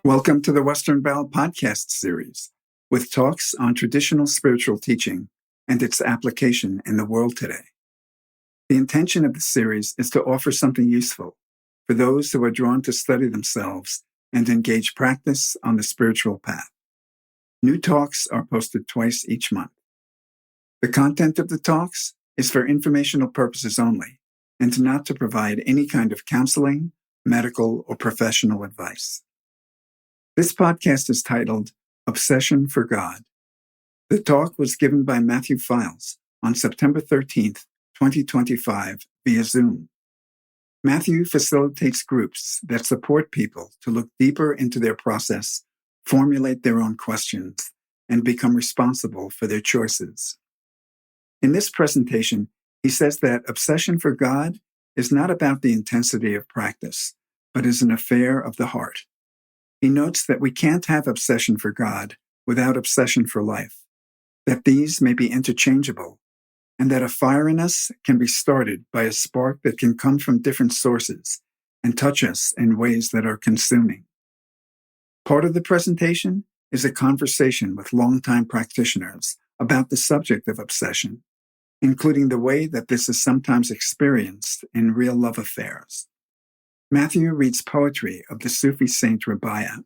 Welcome to the Western Bell podcast series, with talks on traditional spiritual teaching and its application in the world today. The intention of the series is to offer something useful for those who are drawn to study themselves and engage practice on the spiritual path. New talks are posted twice each month. The content of the talks is for informational purposes only and not to provide any kind of counseling, medical, or professional advice. This podcast is titled Obsession for God. The talk was given by Matthew Files on September 13th, 2025 via Zoom. Matthew facilitates groups that support people to look deeper into their process, formulate their own questions, and become responsible for their choices. In this presentation, he says that obsession for God is not about the intensity of practice, but is an affair of the heart. He notes that we can't have obsession for God without obsession for life, that these may be interchangeable, and that a fire in us can be started by a spark that can come from different sources and touch us in ways that are consuming. Part of the presentation is a conversation with longtime practitioners about the subject of obsession, including the way that this is sometimes experienced in real love affairs. Matthew reads poetry of the Sufi saint Rabia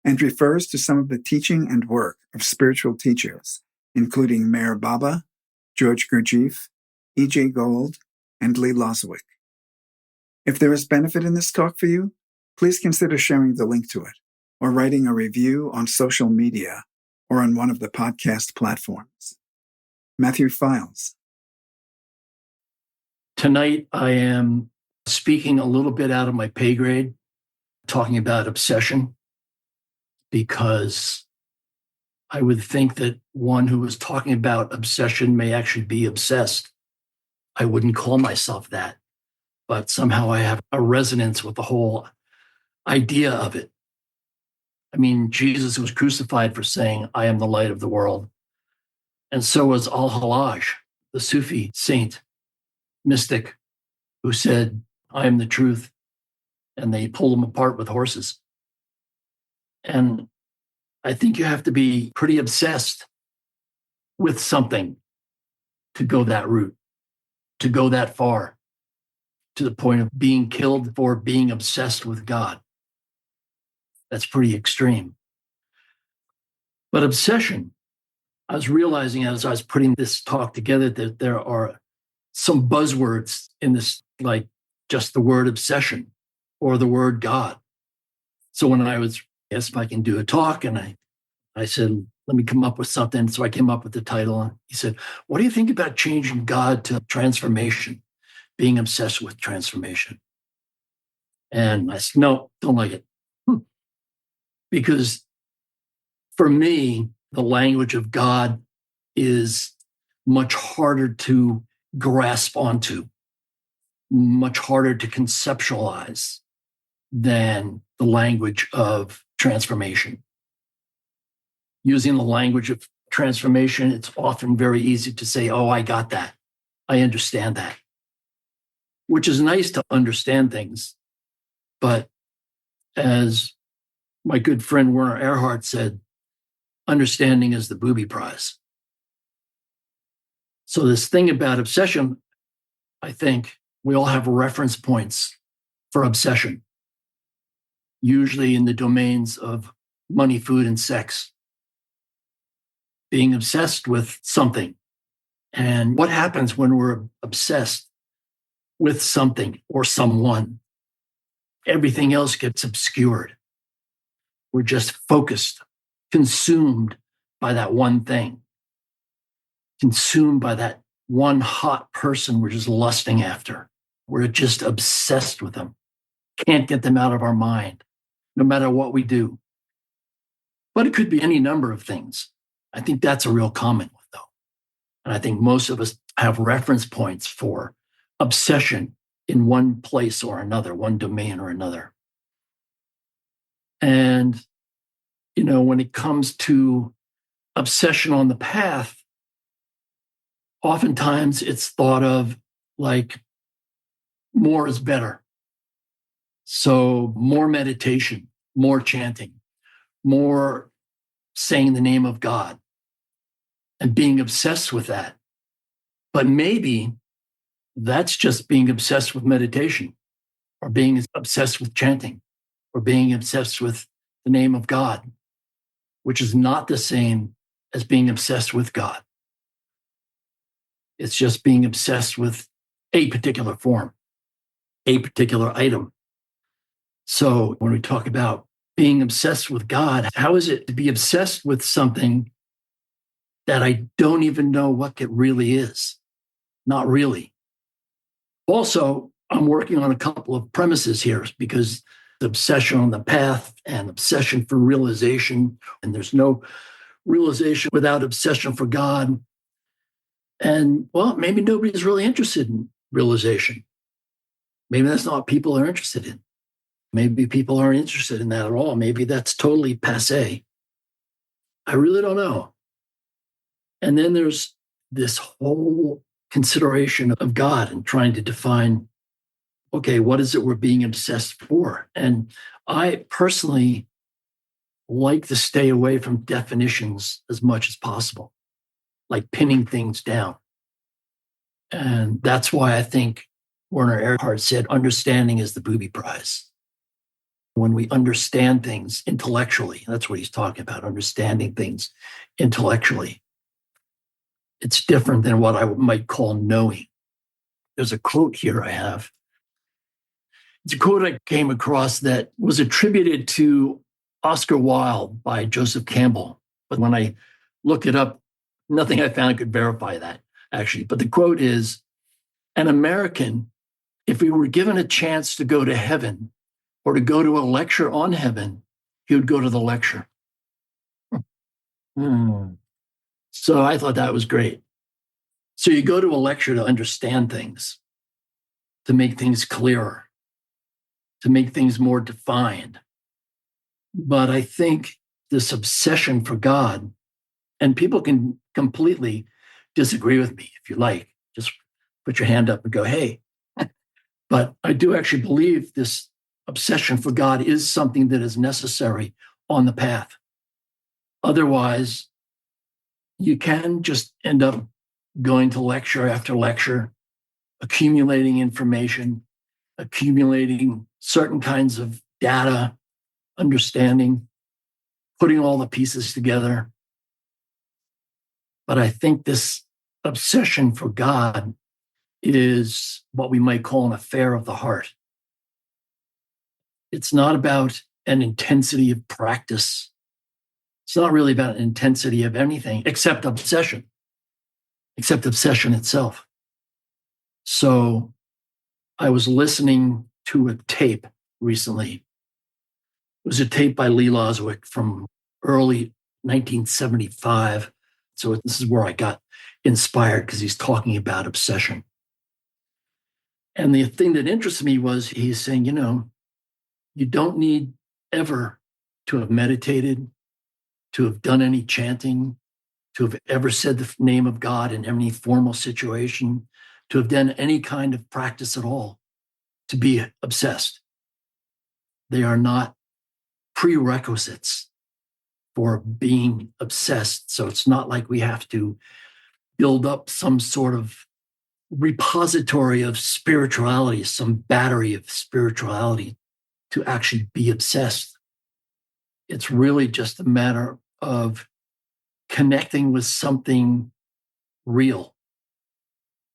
and refers to some of the teaching and work of spiritual teachers, including Meher Baba, George Gurdjieff, E.J. Gold, and Lee Loswick. If there is benefit in this talk for you, please consider sharing the link to it or writing a review on social media or on one of the podcast platforms. Matthew Files. Tonight, I am speaking a little bit out of my pay grade, talking about obsession, because I would think that one who was talking about obsession may actually be obsessed. I wouldn't call myself that, but somehow I have a resonance with the whole idea of it. I mean, Jesus was crucified for saying, "I am the light of the world." And so was Al-Hallaj, the Sufi saint, mystic, who said, "I am the truth." And they pulled him apart with horses. And I think you have to be pretty obsessed with something to go that route, to go that far, to the point of being killed for being obsessed with God. That's pretty extreme. But obsession, I was realizing as I was putting this talk together that there are some buzzwords in this, like just the word obsession or the word God. So when I was asked if I can do a talk, and I said, let me come up with something. So I came up with the title. And he said, what do you think about changing God to transformation, being obsessed with transformation? And I said, no, don't like it. Because for me, the language of God is much harder to grasp onto, much harder to conceptualize than the language of transformation. Using the language of transformation, it's often very easy to say, oh, I got that. I understand that. Which is nice to understand things. But as my good friend Werner Erhard said, understanding is the booby prize. So this thing about obsession, I think we all have reference points for obsession, usually in the domains of money, food, and sex. Being obsessed with something. And what happens when we're obsessed with something or someone? Everything else gets obscured. We're just focused, consumed by that one thing, consumed by that one hot person we're just lusting after. We're just obsessed with them. Can't get them out of our mind, no matter what we do. But it could be any number of things. I think that's a real common one, though. And I think most of us have reference points for obsession in one place or another, one domain or another. And, when it comes to obsession on the path, oftentimes it's thought of like more is better. So more meditation, more chanting, more saying the name of God and being obsessed with that. But maybe that's just being obsessed with meditation, or being obsessed with chanting, or being obsessed with the name of God, which is not the same as being obsessed with God. It's just being obsessed with a particular form, a particular item. So when we talk about being obsessed with God, how is it to be obsessed with something that I don't even know what it really is? Not really. Also, I'm working on a couple of premises here, because the obsession on the path and obsession for realization, and there's no realization without obsession for God. And well, maybe nobody's really interested in realization. Maybe that's not what people are interested in. Maybe people aren't interested in that at all. Maybe that's totally passé. I really don't know. And then there's this whole consideration of God and trying to define, okay, what is it we're being obsessed for? And I personally like to stay away from definitions as much as possible, like pinning things down. And that's why I think Werner Erhard said, understanding is the booby prize. When we understand things intellectually, that's what he's talking about, understanding things intellectually. It's different than what I might call knowing. There's a quote here I have. It's a quote I came across that was attributed to Oscar Wilde by Joseph Campbell. But when I looked it up, nothing I found could verify that, actually. But the quote is, an American, if he were given a chance to go to heaven or to go to a lecture on heaven, he would go to the lecture. So I thought that was great. So you go to a lecture to understand things, to make things clearer, to make things more defined. But I think this obsession for God, and people can completely disagree with me if you like, just put your hand up and go, hey. But I do actually believe this obsession for God is something that is necessary on the path. Otherwise, you can just end up going to lecture after lecture, accumulating information, accumulating certain kinds of data, understanding, putting all the pieces together. But I think this obsession for God is what we might call an affair of the heart. It's not about an intensity of practice. It's not really about an intensity of anything except obsession itself. So I was listening to a tape recently. It was a tape by Lee Loswick from early 1975. So this is where I got inspired, because he's talking about obsession. And the thing that interested me was he's saying, you don't need ever to have meditated, to have done any chanting, to have ever said the name of God in any formal situation, to have done any kind of practice at all, to be obsessed. They are not prerequisites for being obsessed. So it's not like we have to build up some sort of repository of spirituality, some battery of spirituality to actually be obsessed. It's really just a matter of connecting with something real,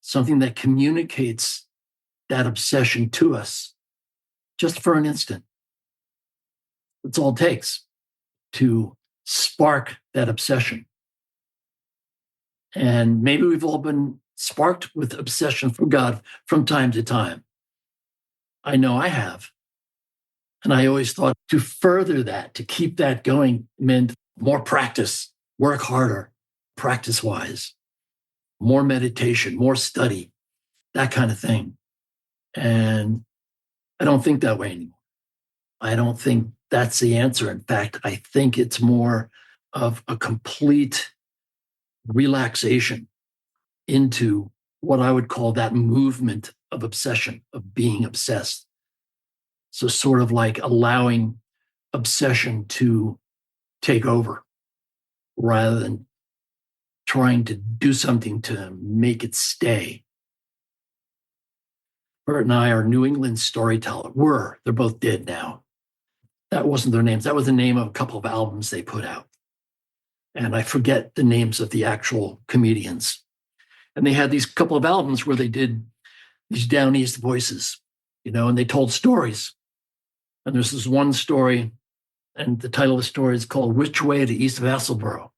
something that communicates that obsession to us just for an instant. That's all it takes to spark that obsession. And maybe we've all been sparked with obsession for God from time to time. I know I have. And I always thought to further that, to keep that going, meant more practice, work harder, practice-wise, more meditation, more study, that kind of thing. And I don't think that way anymore. I don't think that's the answer. In fact, I think it's more of a complete relaxation into what I would call that movement of obsession, of being obsessed. So sort of like allowing obsession to take over rather than trying to do something to make it stay. Bert and I are New England storytellers. They're both dead now. That wasn't their names. That was the name of a couple of albums they put out. And I forget the names of the actual comedians. And they had these couple of albums where they did these down east voices, and they told stories. And there's this one story, and the title of the story is called Which Way to East Vassalboro?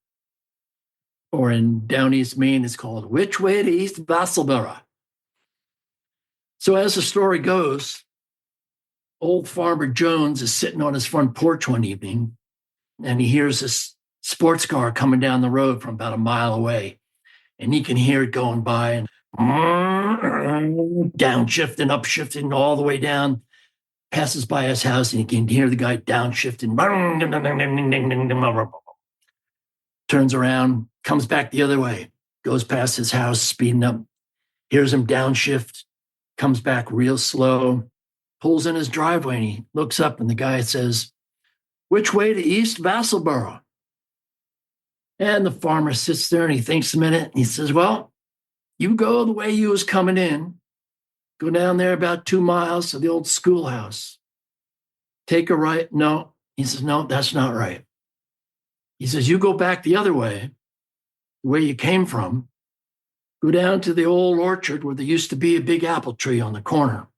Or in down east Maine, it's called Which Way to East Vassalboro? So as the story goes, old Farmer Jones is sitting on his front porch one evening, and he hears this sports car coming down the road from about a mile away. And he can hear it going by and downshifting, upshifting, all the way down, passes by his house, and he can hear the guy downshifting, turns around, comes back the other way, goes past his house, speeding up, hears him downshift, comes back real slow, pulls in his driveway, and he looks up, and the guy says, "Which way to East Vassalboro?" And the farmer sits there and he thinks a minute, and he says, "Well, you go the way you was coming in, go down there about 2 miles to the old schoolhouse. Take a right." No, he says, "No, that's not right." He says, "You go back the other way, the way you came from, go down to the old orchard where there used to be a big apple tree on the corner.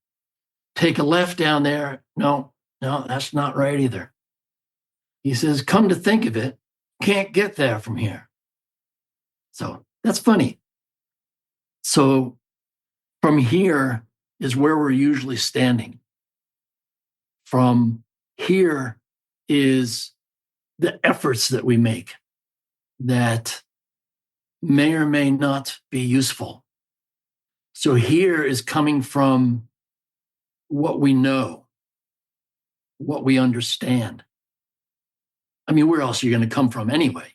Take a left down there." No, that's not right either. He says, "Come to think of it, can't get there from here." So that's funny. So from here is where we're usually standing. From here is the efforts that we make that may or may not be useful. So here is coming from what we know, what we understand. I mean, where else are you going to come from anyway?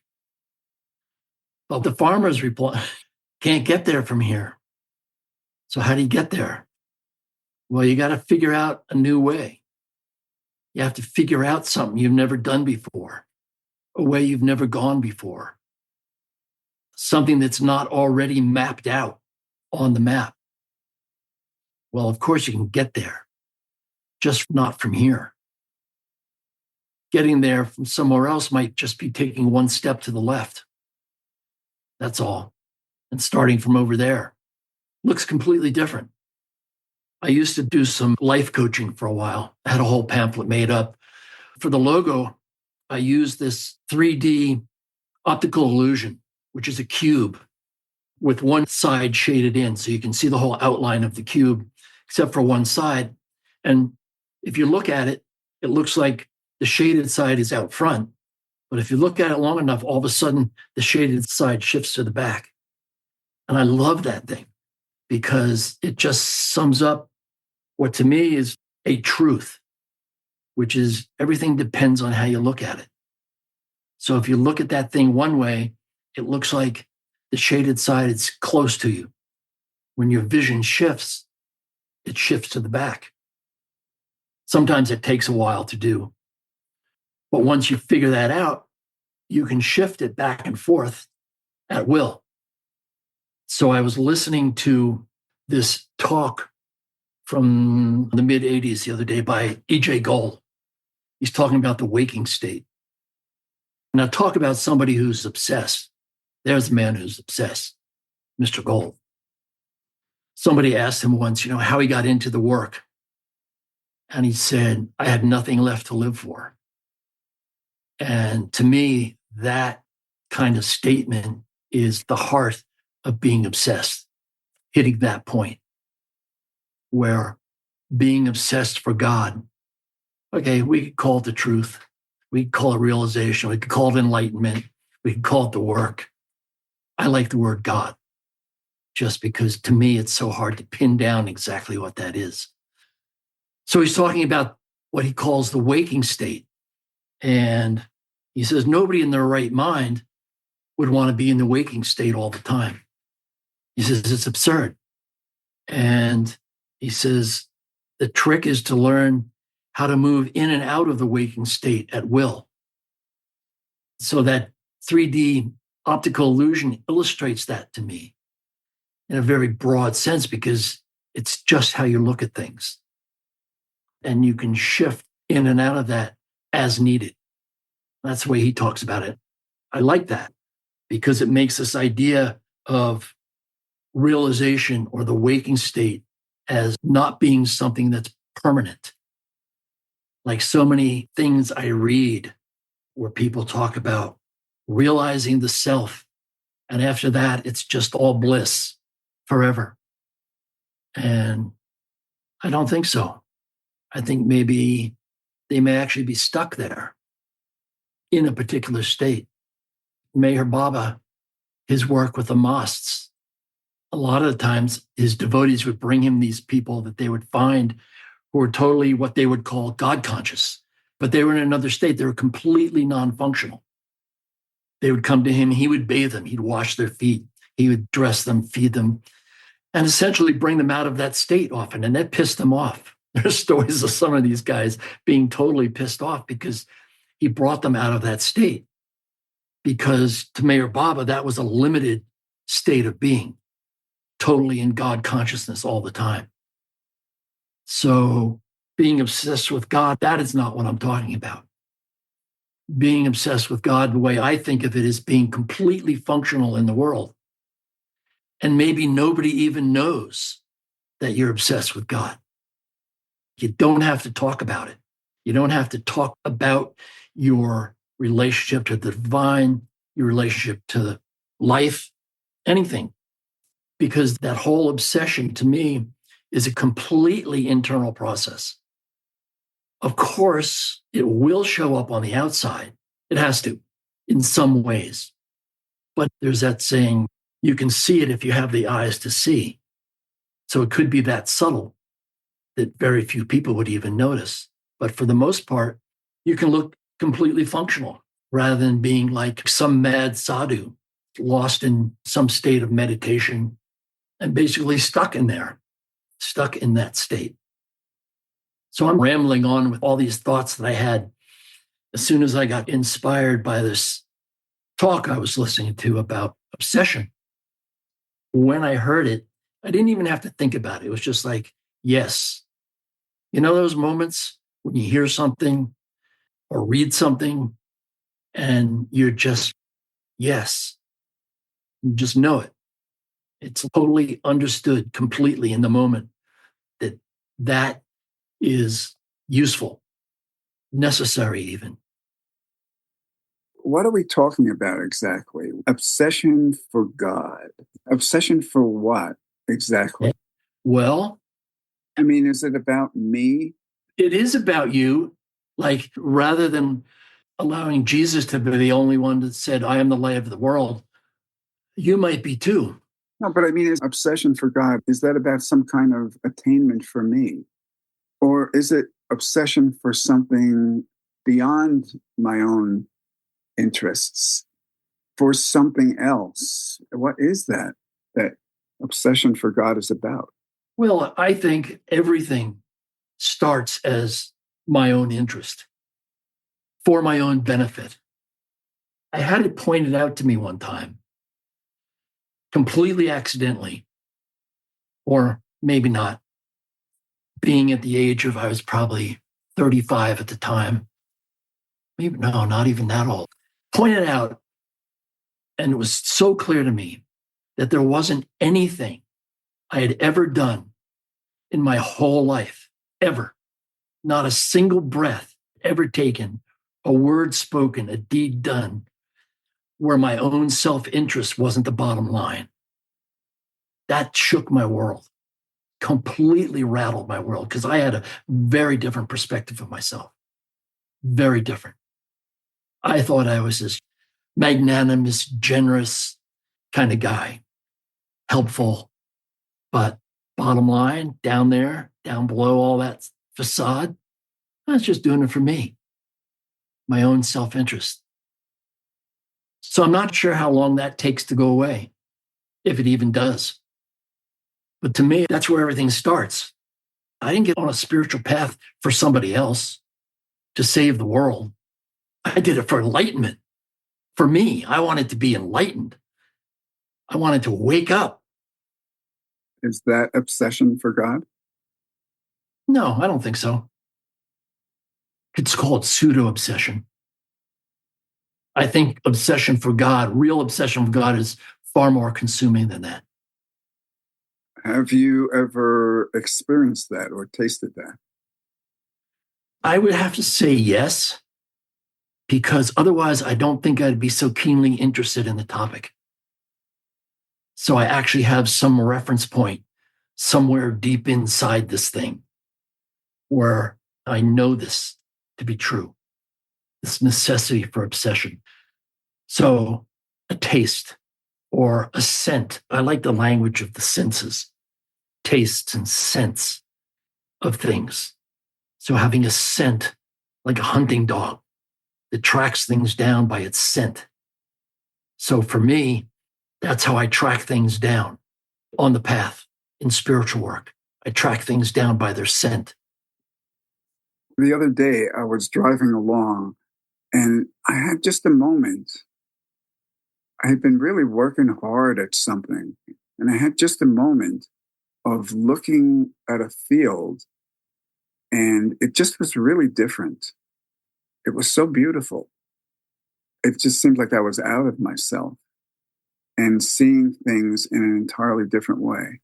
But the farmers reply, can't get there from here. So how do you get there? Well, you got to figure out a new way. You have to figure out something you've never done before, a way you've never gone before, something that's not already mapped out on the map. Well, of course you can get there, just not from here. Getting there from somewhere else might just be taking one step to the left. That's all. And starting from over there looks completely different. I used to do some life coaching for a while. I had a whole pamphlet made up. For the logo, I used this 3D optical illusion, which is a cube with one side shaded in. So you can see the whole outline of the cube, except for one side. And if you look at it, it looks like the shaded side is out front. But if you look at it long enough, all of a sudden, the shaded side shifts to the back. And I love that thing because it just sums up what to me is a truth, which is everything depends on how you look at it. So if you look at that thing one way, it looks like the shaded side is close to you. When your vision shifts, it shifts to the back. Sometimes it takes a while to do. But once you figure that out, you can shift it back and forth at will. So I was listening to this talk from the mid 80s the other day by E.J. Gold. He's talking about the waking state. Now talk about somebody who's obsessed. There's a man who's obsessed, Mr. Gold. Somebody asked him once, how he got into the work. And he said, "I had nothing left to live for." And to me, that kind of statement is the heart of being obsessed, hitting that point where being obsessed for God, okay, we could call it the truth. We could call it realization. We could call it enlightenment. We could call it the work. I like the word God, just because to me, it's so hard to pin down exactly what that is. So he's talking about what he calls the waking state. And he says, nobody in their right mind would want to be in the waking state all the time. He says, it's absurd. And he says, the trick is to learn how to move in and out of the waking state at will. So that 3D optical illusion illustrates that to me in a very broad sense because it's just how you look at things. And you can shift in and out of that as needed. That's the way he talks about it. I like that because it makes this idea of realization or the waking state as not being something that's permanent. Like so many things I read where people talk about realizing the self. And after that, it's just all bliss forever. And I don't think so. I think maybe they may actually be stuck there in a particular state. Meher Baba, his work with the mosts, a lot of the times his devotees would bring him these people that they would find who were totally what they would call God conscious, but they were in another state. They were completely non-functional. They would come to him, he would bathe them, he'd wash their feet, he would dress them, feed them, and essentially bring them out of that state often. And that pissed them off. There's stories of some of these guys being totally pissed off because he brought them out of that state. Because to Meher Baba, that was a limited state of being, totally in God consciousness all the time. So being obsessed with God, that is not what I'm talking about. Being obsessed with God, the way I think of it, is being completely functional in the world. And maybe nobody even knows that you're obsessed with God. You don't have to talk about it. You don't have to talk about your relationship to the divine, your relationship to life, anything. Because that whole obsession to me is a completely internal process. Of course, it will show up on the outside. It has to, in some ways. But there's that saying, you can see it if you have the eyes to see. So it could be that subtle that very few people would even notice. But for the most part, you can look completely functional rather than being like some mad sadhu, lost in some state of meditation and basically stuck in there, stuck in that state. So I'm rambling on with all these thoughts that I had as soon as I got inspired by this talk I was listening to about obsession. When I heard it, I didn't even have to think about it. It was just like, yes. You know those moments when you hear something or read something and you're just, yes, you just know it. It's totally understood completely in the moment that that is useful, necessary even. What are we talking about exactly? Obsession for God. Obsession for what exactly? Well, I mean, is it about me? it is about you. Like rather than allowing Jesus to be the only one that said, I am the light of the world, you might be too. No, but I mean, is obsession for God, is that about some kind of attainment for me? Or is it obsession for something beyond my own interests, for something else? What is that obsession for God is about? Well, I think everything starts as my own interest for my own benefit. I had it pointed out to me one time, completely accidentally, or maybe not, being at the age of, I was probably 35 at the time. Maybe, no, not even that old. Pointed out, and it was so clear to me that there wasn't anything I had ever done in my whole life, ever, not a single breath ever taken, a word spoken, a deed done, where my own self-interest wasn't the bottom line. That shook my world, completely rattled my world, because I had a very different perspective of myself. Very different. I thought I was this magnanimous, generous kind of guy, helpful, but bottom line, down there, down below all that facade, I was just doing it for me, my own self-interest. So I'm not sure how long that takes to go away, if it even does. But to me, that's where everything starts. I didn't get on a spiritual path for somebody else to save the world. I did it for enlightenment. For me, I wanted to be enlightened. I wanted to wake up. Is that obsession for God? No, I don't think so. It's called pseudo obsession. I think obsession for God, real obsession for God, is far more consuming than that. Have you ever experienced that or tasted that? I would have to say yes, because otherwise I don't think I'd be so keenly interested in the topic. So I actually have some reference point somewhere deep inside this thing where I know this to be true, this necessity for obsession. So a taste or a scent. I like the language of the senses, tastes and scents of things. So having a scent, like a hunting dog that tracks things down by its scent. So for me, that's how I track things down on the path in spiritual work. I track things down by their scent. The other day, I was driving along and I had just a moment. I had been really working hard at something, and I had just a moment of looking at a field, and it just was really different. It was so beautiful. It just seemed like I was out of myself and seeing things in an entirely different way,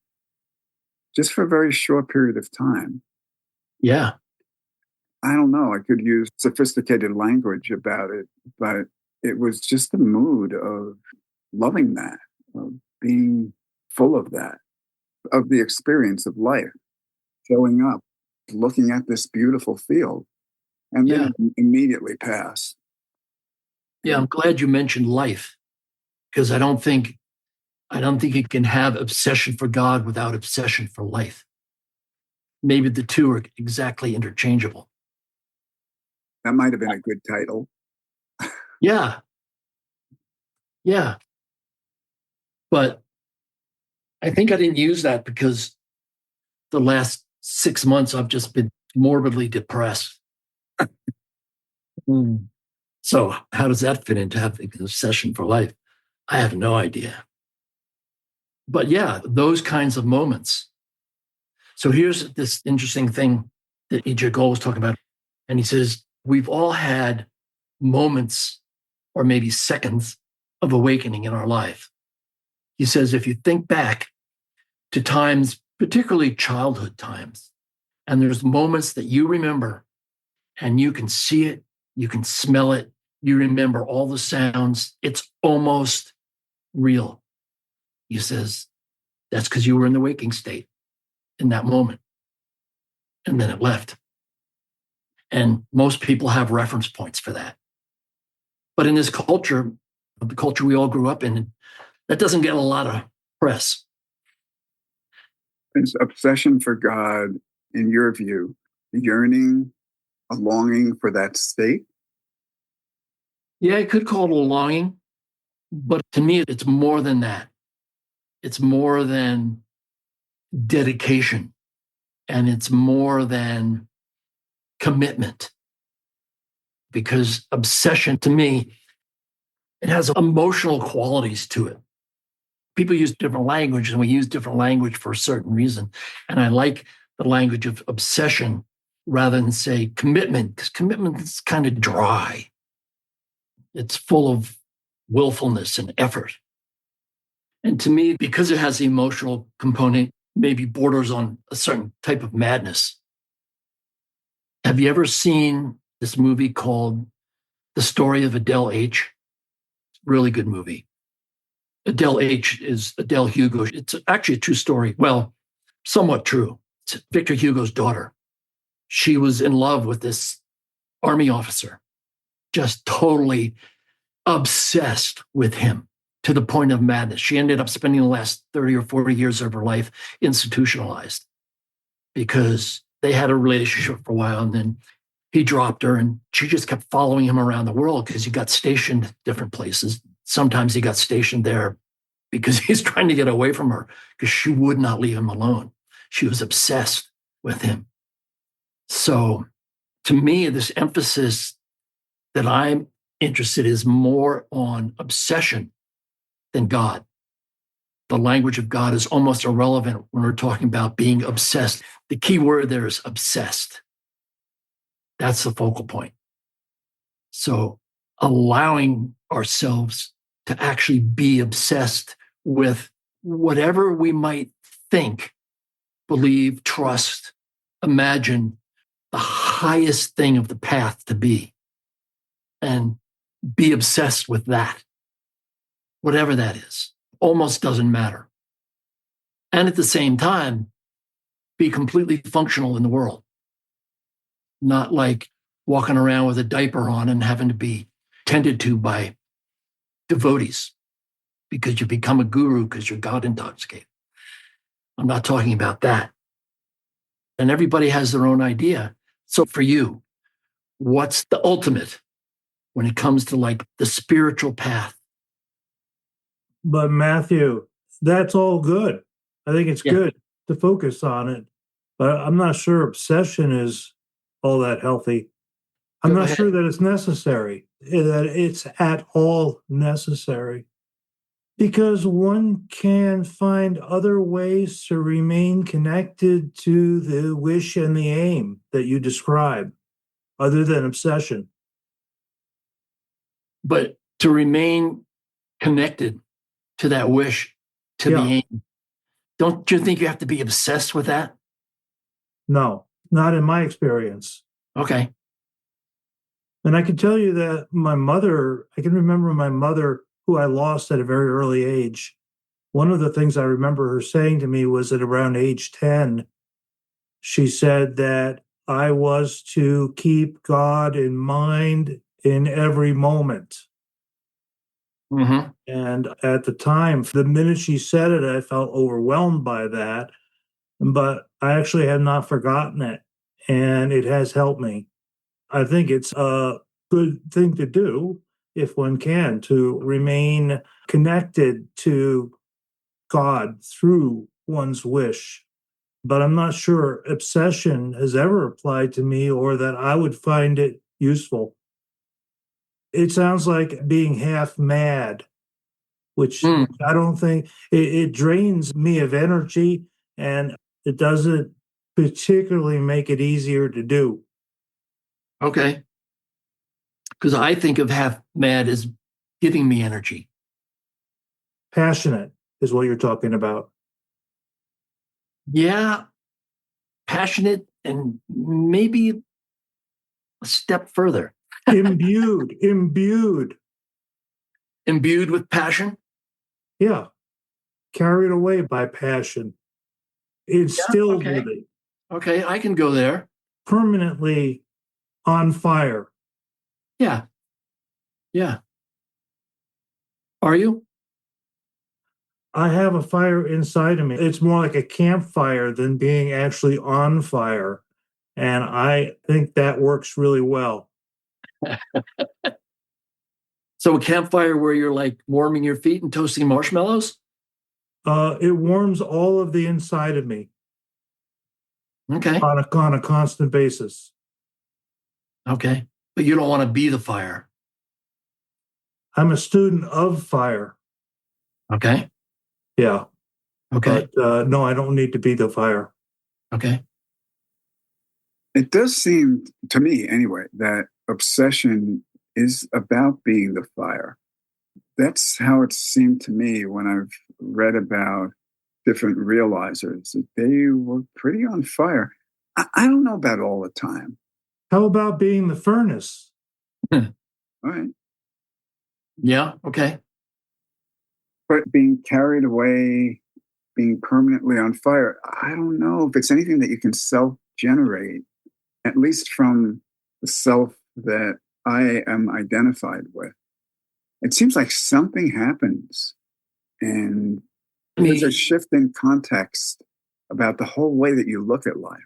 just for a very short period of time. Yeah. I don't know, I could use sophisticated language about it, but it was just a mood of loving that, of being full of that, of the experience of life, showing up, looking at this beautiful field, and Yeah. then immediately pass. Yeah. I'm glad you mentioned life because I don't think you can have obsession for God without obsession for life. Maybe the two are exactly interchangeable. That might have been a good title. Yeah. Yeah. But I think I didn't use that because the last 6 months I've just been morbidly depressed. Mm. So how does that fit into having an obsession for life? I have no idea. But yeah, those kinds of moments. So here's this interesting thing that E.J. Gold was talking about. And he says, we've all had moments or maybe seconds of awakening in our life. He says, if you think back to times, particularly childhood times, and there's moments that you remember and you can see it, you can smell it, you remember all the sounds, it's almost real. He says, that's because you were in the waking state in that moment. And then it left. And most people have reference points for that. But in this culture, the culture we all grew up in, that doesn't get a lot of press. Is obsession for God, in your view, a yearning, a longing for that state? Yeah, I could call it a longing, but to me, it's more than that. It's more than dedication, and it's more than commitment. Because obsession, to me, it has emotional qualities to it. People use different language, and we use different language for a certain reason. And I like the language of obsession rather than say commitment, because commitment is kind of dry. It's full of willfulness and effort. And to me, because it has the emotional component, maybe borders on a certain type of madness. Have you ever seen this movie called The Story of Adele H? Really good movie. Adele H is Adele Hugo. It's actually a true story. Well, somewhat true. It's Victor Hugo's daughter. She was in love with this army officer, just totally obsessed with him to the point of madness. She ended up spending the last 30 or 40 years of her life institutionalized because they had a relationship for a while and then he dropped her and she just kept following him around the world because he got stationed at different places. Sometimes he got stationed there because he's trying to get away from her because she would not leave him alone. She was obsessed with him. So to me, this emphasis that I'm interested is more on obsession than God. The language of God is almost irrelevant when we're talking about being obsessed. The key word there is obsessed. That's the focal point. So allowing ourselves to actually be obsessed with whatever we might think, believe, trust, imagine the highest thing of the path to be, and be obsessed with that, whatever that is, almost doesn't matter. And at the same time, be completely functional in the world, not like walking around with a diaper on and having to be tended to by devotees because you become a guru because you're God intoxicated. I'm not talking about that. And everybody has their own idea. So for you, what's the ultimate when it comes to like the spiritual path? But Matthew, that's all good. I think it's Yeah. good to focus on it, but I'm not sure obsession is all that healthy. I'm Go not ahead. sure that it's necessary, that it's at all necessary, because one can find other ways to remain connected to the wish and the aim that you describe, other than obsession. But to remain connected to that wish, to the Yeah. aim, don't you think you have to be obsessed with that? No, not in my experience. Okay. And I can tell you that I can remember my mother, who I lost at a very early age. One of the things I remember her saying to me was at around age 10, she said that I was to keep God in mind in every moment. Mm-hmm. And at the time, the minute she said it, I felt overwhelmed by that. But I actually have not forgotten it, and it has helped me. I think it's a good thing to do if one can, to remain connected to God through one's wish. But I'm not sure obsession has ever applied to me or that I would find it useful. It sounds like being half mad, which Mm. I don't think it drains me of energy, and it doesn't particularly make it easier to do. Okay. Because I think of half mad as giving me energy. Passionate is what you're talking about. Yeah, passionate and maybe a step further. Imbued. Imbued with passion. Yeah, carried away by passion, instilled Okay. with it, Okay, I can go there. permanently on fire. Yeah. Yeah. Are you? I have a fire inside of me. It's more like a campfire than being actually on fire. And I think that works really well. So a campfire where you're like warming your feet and toasting marshmallows? It warms all of the inside of me Okay. on a constant basis. Okay. But you don't want to be the fire. I'm a student of fire. Okay. Yeah. Okay. But no, I don't need to be the fire. Okay. It does seem to me, anyway, that obsession is about being the fire. That's how it seemed to me when I've read about different realizers, that they were pretty on fire. I don't know about all the time. How about being the furnace? All right. Yeah. Okay. But being carried away, being permanently on fire, I don't know if it's anything that you can self generate, at least from the self that I am identified with. It seems like something happens and there's a shift in context about the whole way that you look at life.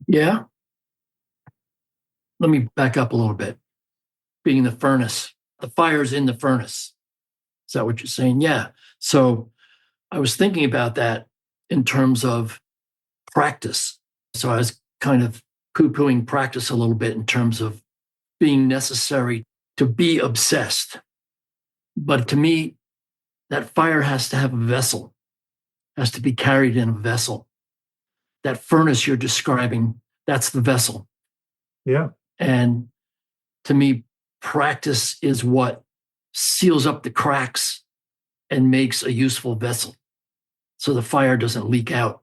Yeah. Let me back up a little bit. Being the furnace, the fire's in the furnace. Is that what you're saying? Yeah. So I was thinking about that in terms of practice. So I was kind of poo-pooing practice a little bit in terms of being necessary to be obsessed. But to me, that fire has to have a vessel, has to be carried in a vessel. That furnace you're describing, that's the vessel. Yeah. And to me, practice is what seals up the cracks and makes a useful vessel so the fire doesn't leak out.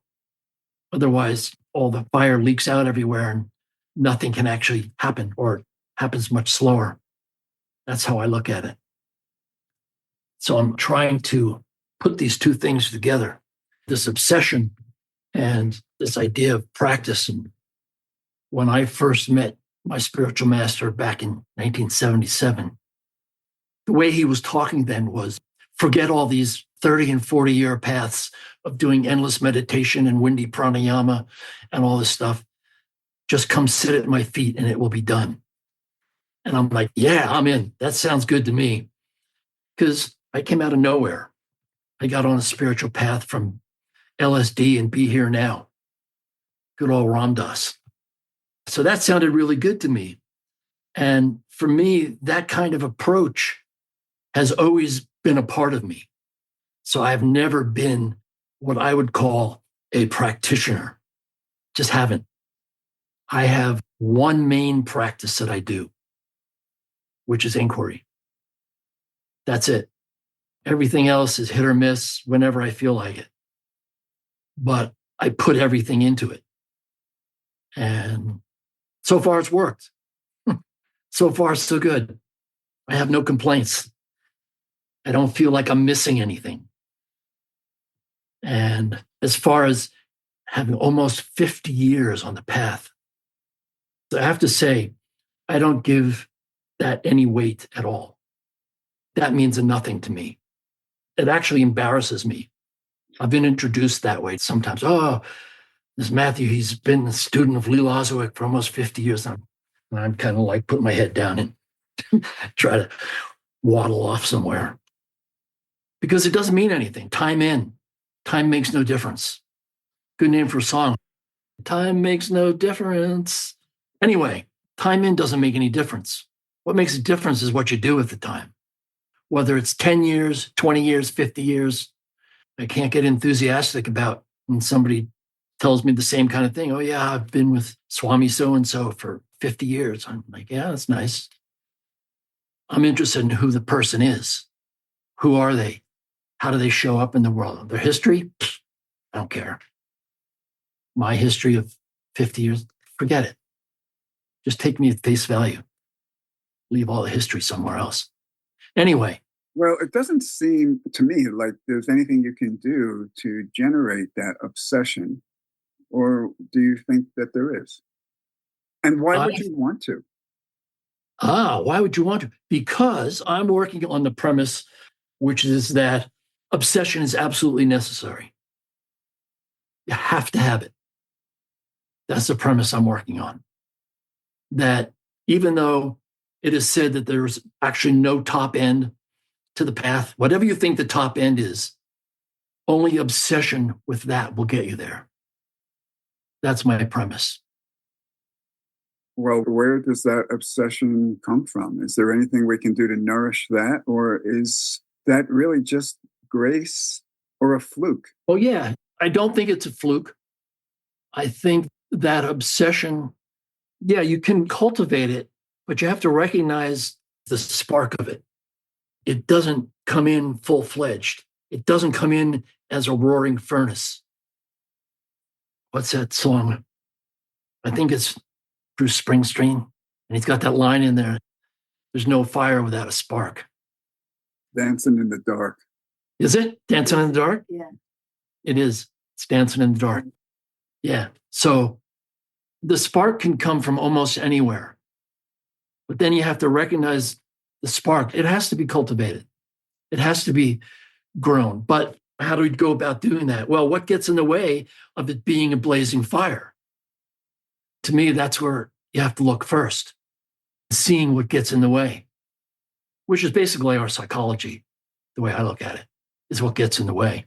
Otherwise, all the fire leaks out everywhere and nothing can actually happen, or happens much slower. That's how I look at it. So I'm trying to put these two things together, this obsession and this idea of practice. And when I first met my spiritual master back in 1977, the way he was talking then was, forget all these 30 and 40-year paths of doing endless meditation and windy pranayama and all this stuff. Just come sit at my feet and it will be done. And I'm like, yeah, I'm in. That sounds good to me. Because I came out of nowhere. I got on a spiritual path from LSD and Be Here Now. Good old Ram Dass. So that sounded really good to me. And for me, that kind of approach has always been a part of me. So I've never been what I would call a practitioner. Just haven't. I have one main practice that I do, which is inquiry. That's it. Everything else is hit or miss whenever I feel like it. But I put everything into it. And so far it's worked. So far, so good. I have no complaints. I don't feel like I'm missing anything. And as far as having almost 50 years on the path, I have to say, I don't give that any weight at all. That means nothing to me. It actually embarrasses me. I've been introduced that way sometimes. Oh, this Matthew, he's been a student of Lee Lozowick for almost 50 years. And I'm kind of like putting my head down and try to waddle off somewhere. Because it doesn't mean anything. Time makes no difference. Good name for a song. Time makes no difference. Anyway, time in doesn't make any difference. What makes a difference is what you do with the time. Whether it's 10 years, 20 years, 50 years, I can't get enthusiastic about when somebody tells me the same kind of thing. Oh, yeah, I've been with Swami so-and-so for 50 years. I'm like, yeah, that's nice. I'm interested in who the person is. Who are they? How do they show up in the world? Their history? I don't care. My history of 50 years, forget it. Just take me at face value. Leave all the history somewhere else. Anyway. Well, it doesn't seem to me like there's anything you can do to generate that obsession. Or do you think that there is? And why would you want to? Why would you want to? Because I'm working on the premise, which is that obsession is absolutely necessary. You have to have it. That's the premise I'm working on. That even though it is said that there's actually no top end to the path, whatever you think the top end is, only obsession with that will get you there. That's my premise. Well, where does that obsession come from? Is there anything we can do to nourish that? Or is that really just grace or a fluke? Oh, yeah. I don't think it's a fluke. I think that obsession, yeah, you can cultivate it, but you have to recognize the spark of it. It doesn't come in full-fledged. It doesn't come in as a roaring furnace. What's that song? I think it's Bruce Springsteen, and he's got that line in there, there's no fire without a spark. Dancing in the dark. Is it? Dancing in the dark? Yeah. It is. It's dancing in the dark. Yeah. So the spark can come from almost anywhere. But then you have to recognize the spark. It has to be cultivated. It has to be grown. But how do we go about doing that? Well, what gets in the way of it being a blazing fire? To me, that's where you have to look first, seeing what gets in the way, which is basically our psychology. The way I look at it is what gets in the way.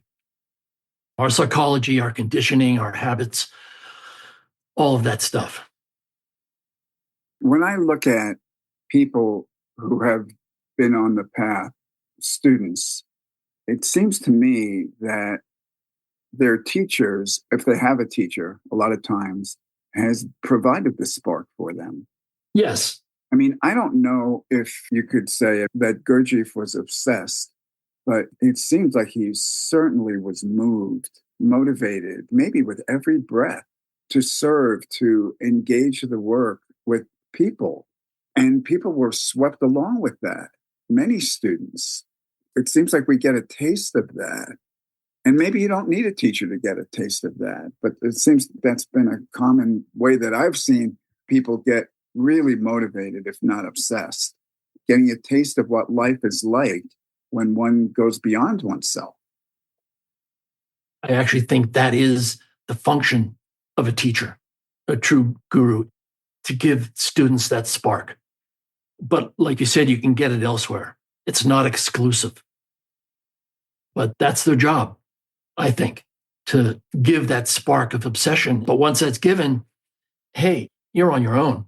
Our psychology, our conditioning, our habits, all of that stuff. When I look at people who have been on the path, students, it seems to me that their teachers, if they have a teacher, a lot of times has provided the spark for them. Yes. I mean, I don't know if you could say that Gurdjieff was obsessed, but it seems like he certainly was moved, motivated, maybe with every breath to serve, to engage the work with people. And people were swept along with that. Many students. It seems like we get a taste of that. And maybe you don't need a teacher to get a taste of that. But it seems that's been a common way that I've seen people get really motivated, if not obsessed, getting a taste of what life is like when one goes beyond oneself. I actually think that is the function of a teacher, a true guru, to give students that spark. But like you said, you can get it elsewhere. It's not exclusive. But that's their job, I think, to give that spark of obsession. But once that's given, hey, you're on your own.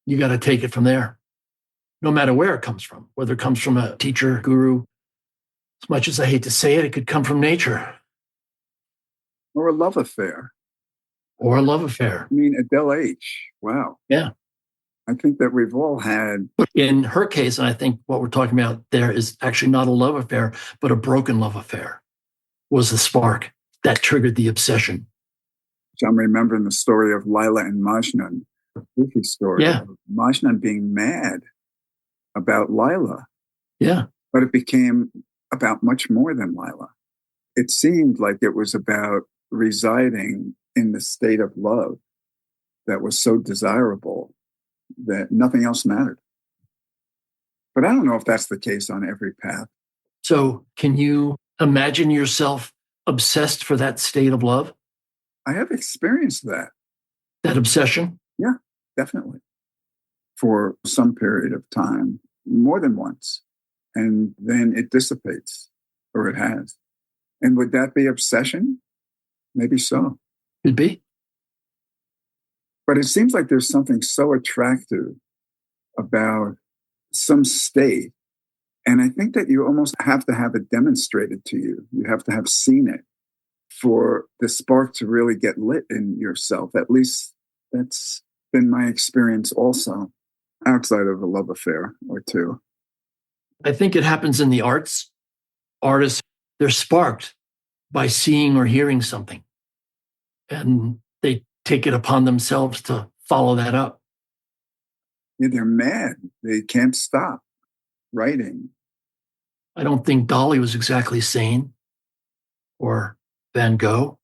You got to take it from there, no matter where it comes from, whether it comes from a teacher, guru. As much as I hate to say it, it could come from nature. Or a love affair. Or a love affair. I mean, Adele H. Wow. Yeah. I think that we've all had. But in her case, and I think what we're talking about there is actually not a love affair, but a broken love affair was the spark that triggered the obsession. I'm remembering the story of Lila and Majnun, the Sufi story. Yeah. Majnun being mad about Lila. Yeah. But it became about much more than Lila. It seemed like it was about residing in the state of love that was so desirable that nothing else mattered. But I don't know if that's the case on every path. So can you imagine yourself obsessed for that state of love? I have experienced that. That obsession? Yeah, definitely. For some period of time, more than once. And then it dissipates, or it has. And would that be obsession? Maybe so. Could be. But it seems like there's something so attractive about some state. And I think that you almost have to have it demonstrated to you. You have to have seen it for the spark to really get lit in yourself. At least that's been my experience also, outside of a love affair or two. I think it happens in the arts. Artists, they're sparked by seeing or hearing something. And they take it upon themselves to follow that up. Yeah, they're mad. They can't stop writing. I don't think Dolly was exactly sane, or Van Gogh.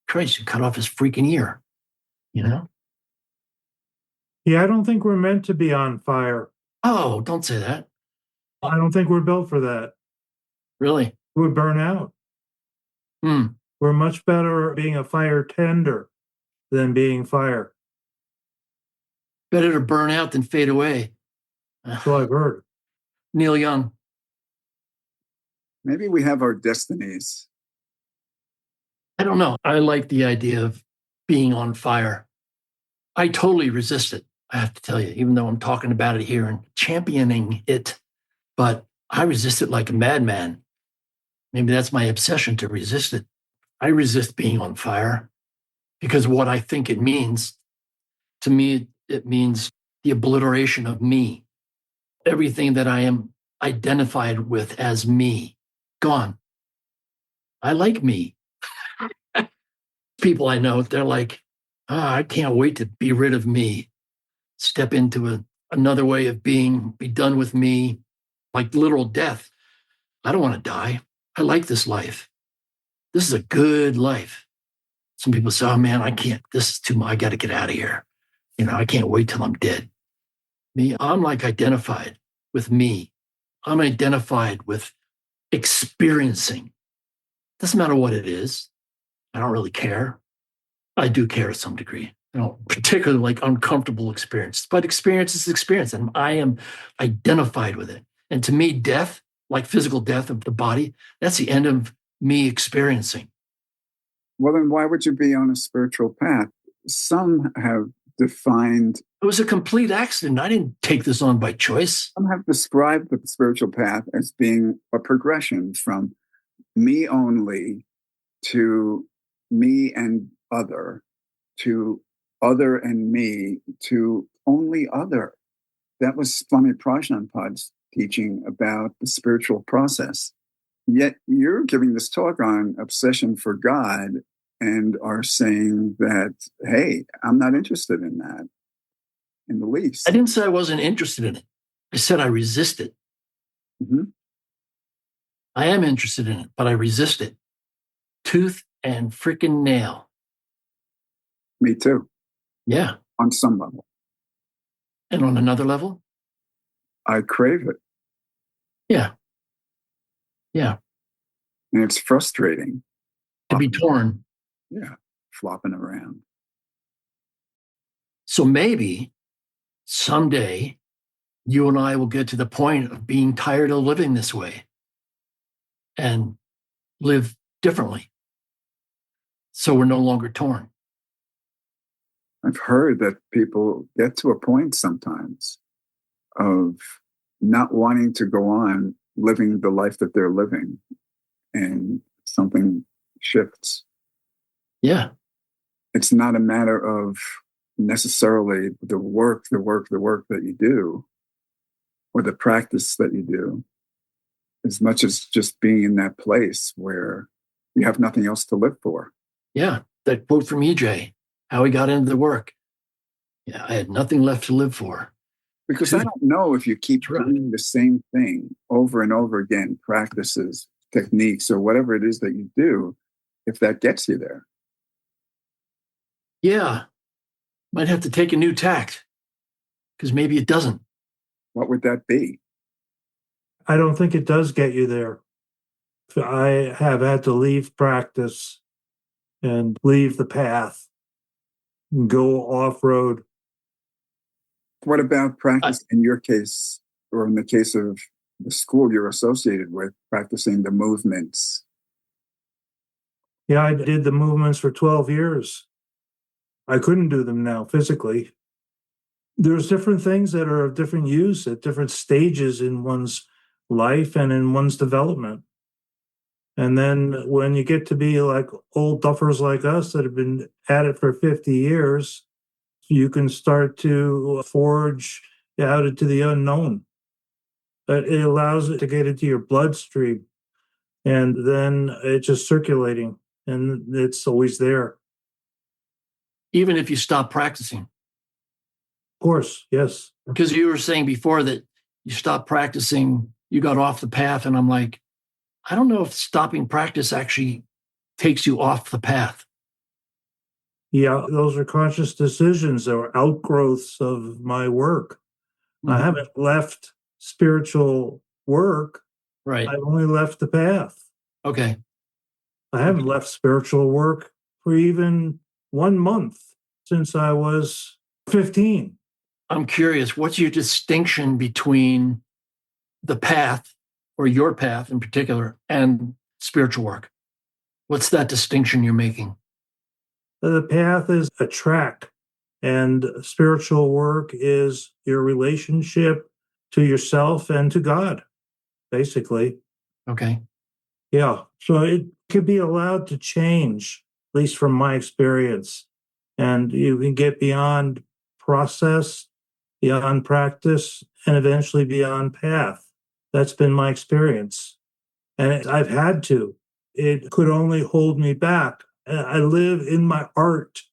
Christ, you cut off his freaking ear, you know? Yeah, I don't think we're meant to be on fire. Oh, don't say that. I don't think we're built for that. Really? We'd burn out. We're much better being a fire tender than being fire. Better to burn out than fade away. So I've heard. Neil Young. Maybe we have our destinies. I don't know. I like the idea of being on fire. I totally resist it, I have to tell you, even though I'm talking about it here and championing it. But I resist it like a madman. Maybe that's my obsession, to resist it. I resist being on fire because what I think it means, to me, it means the obliteration of me. Everything that I am identified with as me, gone. I like me. People I know, they're like, I can't wait to be rid of me, step into another way of being, be done with me, like literal death. I don't want to die. I like this life. This is a good life. Some people say, oh man, I can't, this is too much. I got to get out of here. I can't wait till I'm dead. Me, I'm like identified with me. I'm identified with experiencing. Doesn't matter what it is. I don't really care. I do care to some degree. Particularly like uncomfortable experience, but experience is experience, and I am identified with it. And to me, death, like physical death of the body, that's the end of me experiencing. Well, then why would you be on a spiritual path? Some have defined It was a complete accident. I didn't take this on by choice. Some have described the spiritual path as being a progression from me only to me and other to other and me to only other. That was Swami Prajnapad's teaching about the spiritual process. Yet you're giving this talk on obsession for God and are saying that, hey, I'm not interested in that in the least. I didn't say I wasn't interested in it. I said I resist it. Mm-hmm. I am interested in it, but I resist it. Tooth and freaking nail. Me too, Yeah. on some level. And on another level? I crave it. Yeah. Yeah. And it's frustrating. To be torn. Yeah, flopping around. So maybe someday you and I will get to the point of being tired of living this way and live differently. So we're no longer torn. I've heard that people get to a point sometimes of not wanting to go on living the life that they're living, and something shifts. Yeah. It's not a matter of necessarily the work that you do or the practice that you do, as much as just being in that place where you have nothing else to live for. Yeah. That quote from EJ, how he got into the work. Yeah, I had nothing left to live for. Because I don't know if you keep Right. doing the same thing over and over again, practices, techniques, or whatever it is that you do, if that gets you there. Yeah. Might have to take a new tact because maybe it doesn't. What would that be? I don't think it does get you there. I have had to leave practice and leave the path and go off road. What about practice in your case, or in the case of the school you're associated with, practicing the movements? Yeah, I did the movements for 12 years. I couldn't do them now physically. There's different things that are of different use at different stages in one's life and in one's development. And then when you get to be like old duffers like us that have been at it for 50 years, you can start to forge out into the unknown. But it allows it to get into your bloodstream. And then it's just circulating and it's always there. Even if you stop practicing. Of course, yes. Because you were saying before that you stopped practicing, you got off the path. And I'm like, I don't know if stopping practice actually takes you off the path. Yeah, those are conscious decisions or outgrowths of my work. Mm-hmm. I haven't left spiritual work. Right. I've only left the path. Okay. I haven't left spiritual work for even 1 month since I was 15. I'm curious, what's your distinction between the path, or your path in particular, and spiritual work? What's that distinction you're making? The path is a track, and spiritual work is your relationship to yourself and to God, basically. Okay. Yeah. So it could be allowed to change, at least from my experience. And you can get beyond process, beyond practice, and eventually beyond path. That's been my experience. And I've had to. It could only hold me back. I live in my art.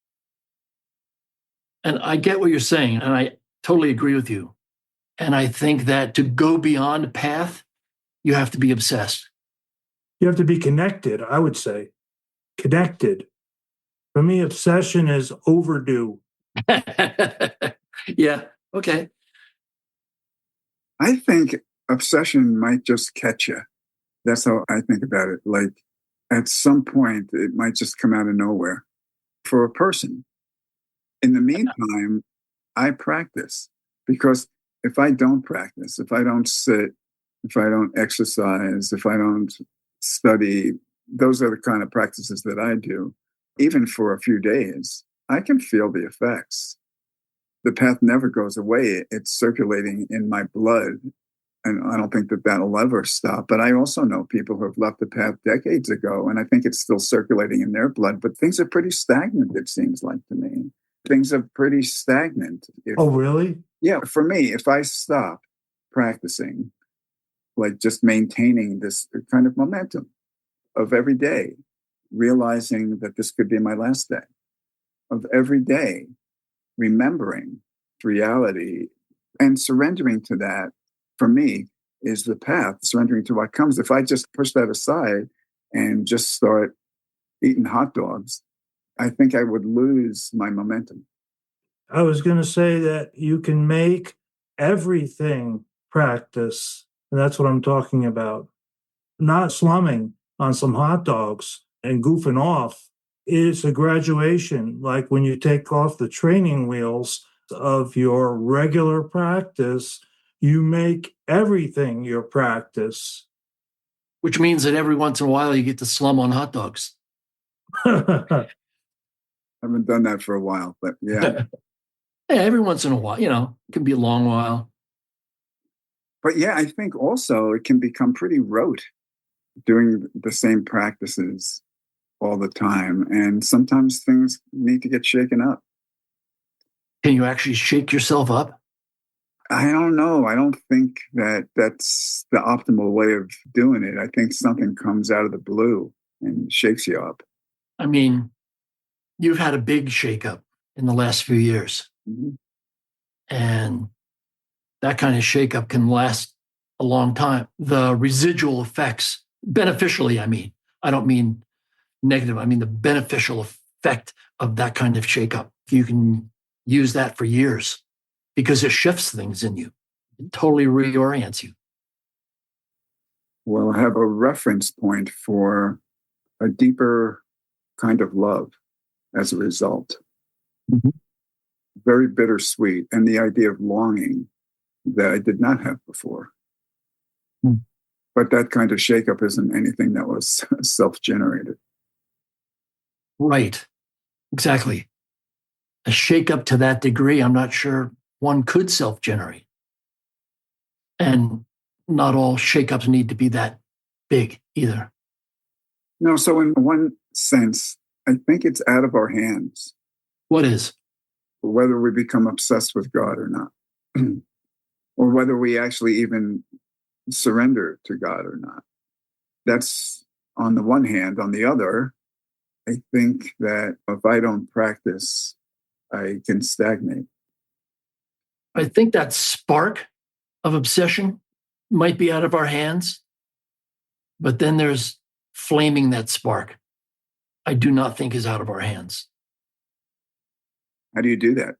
And I get what you're saying, and I totally agree with you. And I think that to go beyond a path, you have to be obsessed. You have to be connected, I would say. Connected. For me, obsession is overdue. Yeah. Okay. I think obsession might just catch you. That's how I think about it. Like, at some point, it might just come out of nowhere for a person. In the meantime, I practice, because if I don't practice, if I don't sit, if I don't exercise, if I don't study, those are the kind of practices that I do. Even for a few days, I can feel the effects. the path never goes away. It's circulating in my blood. And I don't think that that'll ever stop. But I also know people who have left the path decades ago, and I think it's still circulating in their blood. But things are pretty stagnant, it seems like to me. Things are pretty stagnant. Oh, really? Yeah, for me, if I stop practicing, like just maintaining this kind of momentum of every day, realizing that this could be my last day, of every day, remembering reality and surrendering to that, for me, is the path, surrendering to what comes. If I just push that aside and just start eating hot dogs, I think I would lose my momentum. I was going to say that you can make everything practice. And that's what I'm talking about. Not slumming on some hot dogs and goofing off. It's a graduation, like when you take off the training wheels of your regular practice, you make everything your practice. Which means that every once in a while you get to slum on hot dogs. I haven't done that for a while, but yeah. Yeah, every once in a while, it can be a long while. But yeah, I think also it can become pretty rote doing the same practices all the time. And sometimes things need to get shaken up. Can you actually shake yourself up? I don't know. I don't think that that's the optimal way of doing it. I think something comes out of the blue and shakes you up. I mean, you've had a big shakeup in the last few years. Mm-hmm. And that kind of shakeup can last a long time. The residual effects, beneficially, I don't mean negative. I mean the beneficial effect of that kind of shakeup. You can use that for years because it shifts things in you. It totally reorients you. Well, I have a reference point for a deeper kind of love as a result. Mm-hmm. Very bittersweet. And the idea of longing that I did not have before. Mm. But that kind of shakeup isn't anything that was self-generated. Right. Exactly. A shakeup to that degree, I'm not sure one could self-generate. And not all shakeups need to be that big either. No, so in one sense, I think it's out of our hands. What is? Whether we become obsessed with God or not, or whether we actually even surrender to God or not. That's on the one hand. On the other, I think that if I don't practice, I can stagnate. I think that spark of obsession might be out of our hands, but then there's flaming that spark. I do not think is out of our hands. How do you do that?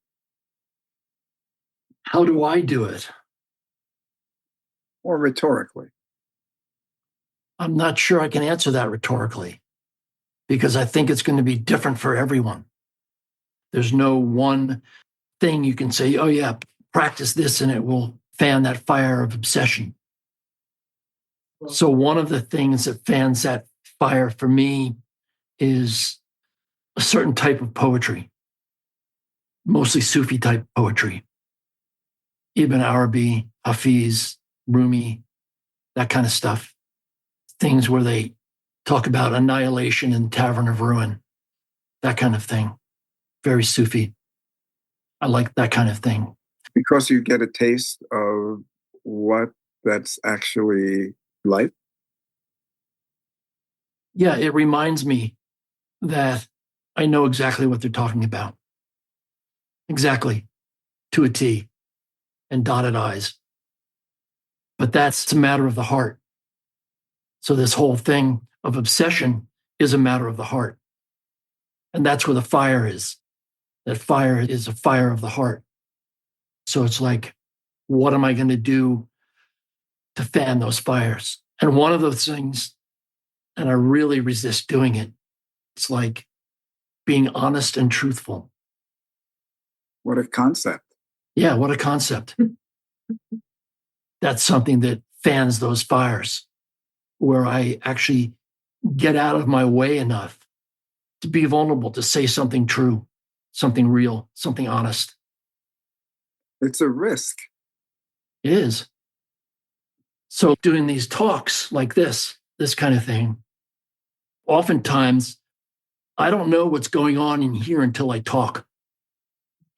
How do I do it? Or rhetorically? I'm not sure I can answer that rhetorically because I think it's going to be different for everyone. There's no one thing you can say, oh yeah, practice this and it will fan that fire of obsession. So one of the things that fans that fire for me is a certain type of poetry, mostly Sufi type poetry. Ibn Arabi, Hafiz, Rumi, that kind of stuff. Things where they talk about annihilation in Tavern of Ruin, that kind of thing. Very Sufi. I like that kind of thing. Because you get a taste of what that's actually like? Yeah, it reminds me that I know exactly what they're talking about. Exactly. To a T. And dotted I's. But that's a matter of the heart. So this whole thing of obsession is a matter of the heart. And that's where the fire is. That fire is a fire of the heart. So it's like, what am I going to do to fan those fires? And one of those things, and I really resist doing it, it's like being honest and truthful. What a concept. Yeah, what a concept. That's something that fans those fires, where I actually get out of my way enough to be vulnerable, to say something true, something real, something honest. It's a risk. It is. So doing these talks like this kind of thing, oftentimes I don't know what's going on in here until I talk.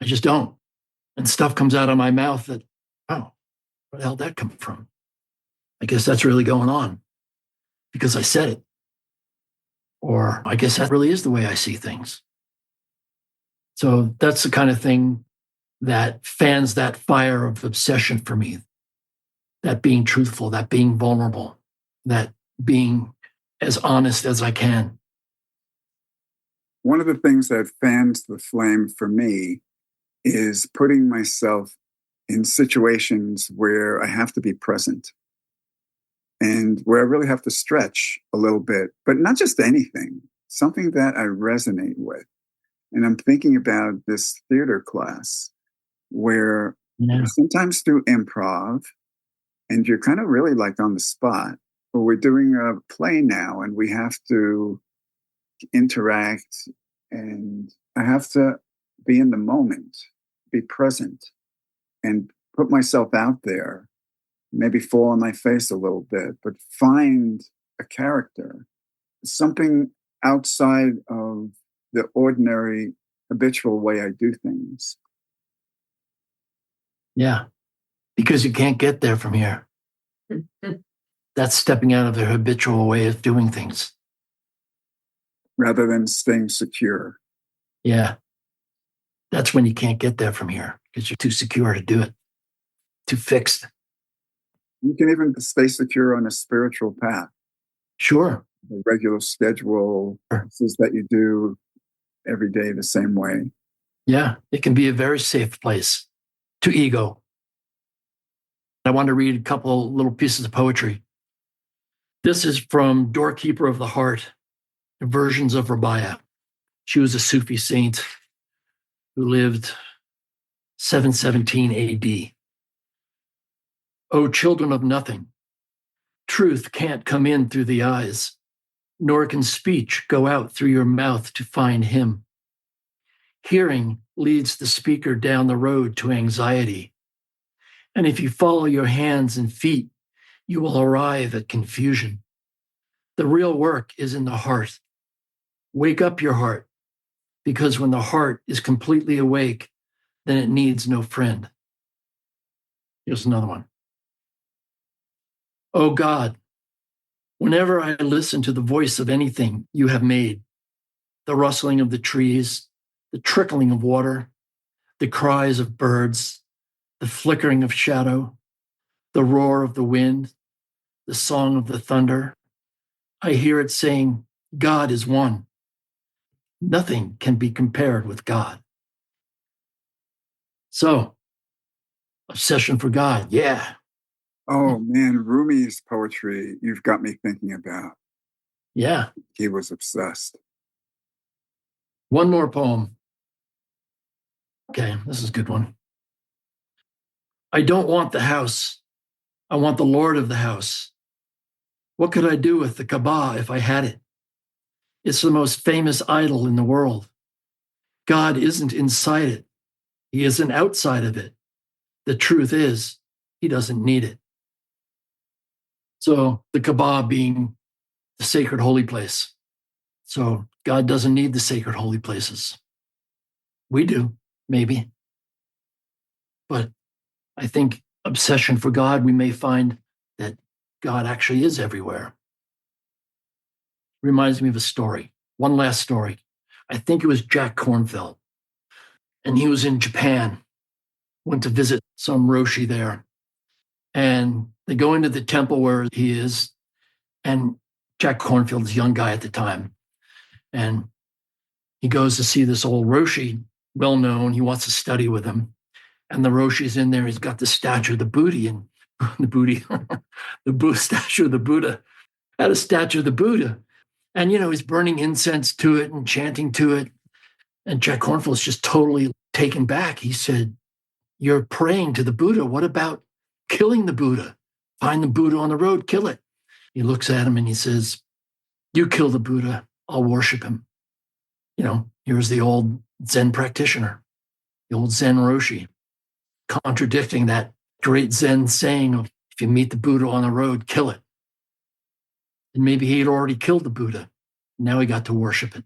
I just don't. And stuff comes out of my mouth that, oh, where the hell did that come from? I guess that's really going on because I said it. Or I guess that really is the way I see things. So that's the kind of thing that fans that fire of obsession for me. That being truthful, that being vulnerable, that being as honest as I can. One of the things that fans the flame for me is putting myself in situations where I have to be present and where I really have to stretch a little bit, but not just anything, something that I resonate with. And I'm thinking about this theater class where sometimes through improv, and you're kind of really like on the spot, but we're doing a play now and we have to interact and I have to be in the moment, be present, and put myself out there, maybe fall on my face a little bit, but find a character, something outside of the ordinary, habitual way I do things. Yeah, because you can't get there from here. That's stepping out of the habitual way of doing things. Rather than staying secure. Yeah. That's when you can't get there from here because you're too secure to do it, too fixed. You can even stay secure on a spiritual path. Sure. The regular schedule is that you do every day the same way. Yeah, it can be a very safe place to ego. I want to read a couple little pieces of poetry. This is from Doorkeeper of the Heart, Versions of Rabia. She was a Sufi saint who lived 717 AD. O children of nothing, truth can't come in through the eyes, nor can speech go out through your mouth to find him. Hearing leads the speaker down the road to anxiety. And if you follow your hands and feet, you will arrive at confusion. The real work is in the heart. Wake up your heart, because when the heart is completely awake, then it needs no friend. Here's another one. Oh God, whenever I listen to the voice of anything you have made, the rustling of the trees, the trickling of water, the cries of birds, the flickering of shadow, the roar of the wind, the song of the thunder, I hear it saying, God is one. Nothing can be compared with God. So, obsession for God, yeah. Oh man, Rumi's poetry, you've got me thinking about. Yeah. He was obsessed. One more poem. Okay, this is a good one. I don't want the house. I want the Lord of the house. What could I do with the Kaaba if I had it? It's the most famous idol in the world. God isn't inside it. He isn't outside of it. The truth is, he doesn't need it. So the Kaaba being the sacred holy place. So God doesn't need the sacred holy places. We do, maybe. But I think obsession for God, we may find that God actually is everywhere. Reminds me of a story. One last story. I think it was Jack Kornfield. And he was in Japan, went to visit some Roshi there. And they go into the temple where he is. And Jack Kornfield is a young guy at the time. And he goes to see this old Roshi, well known. He wants to study with him. And the Roshi's in there. He's got the statue of the Buddha and the Buddha statue of the Buddha. Had a statue of the Buddha. And, he's burning incense to it and chanting to it. And Jack Kornfield's just totally taken back. He said, you're praying to the Buddha. What about killing the Buddha? Find the Buddha on the road, kill it. He looks at him and he says, you kill the Buddha, I'll worship him. Here's the old Zen practitioner, the old Zen Roshi. contradicting that great Zen saying of, if you meet the Buddha on the road, kill it. And maybe he had already killed the Buddha. Now he got to worship it.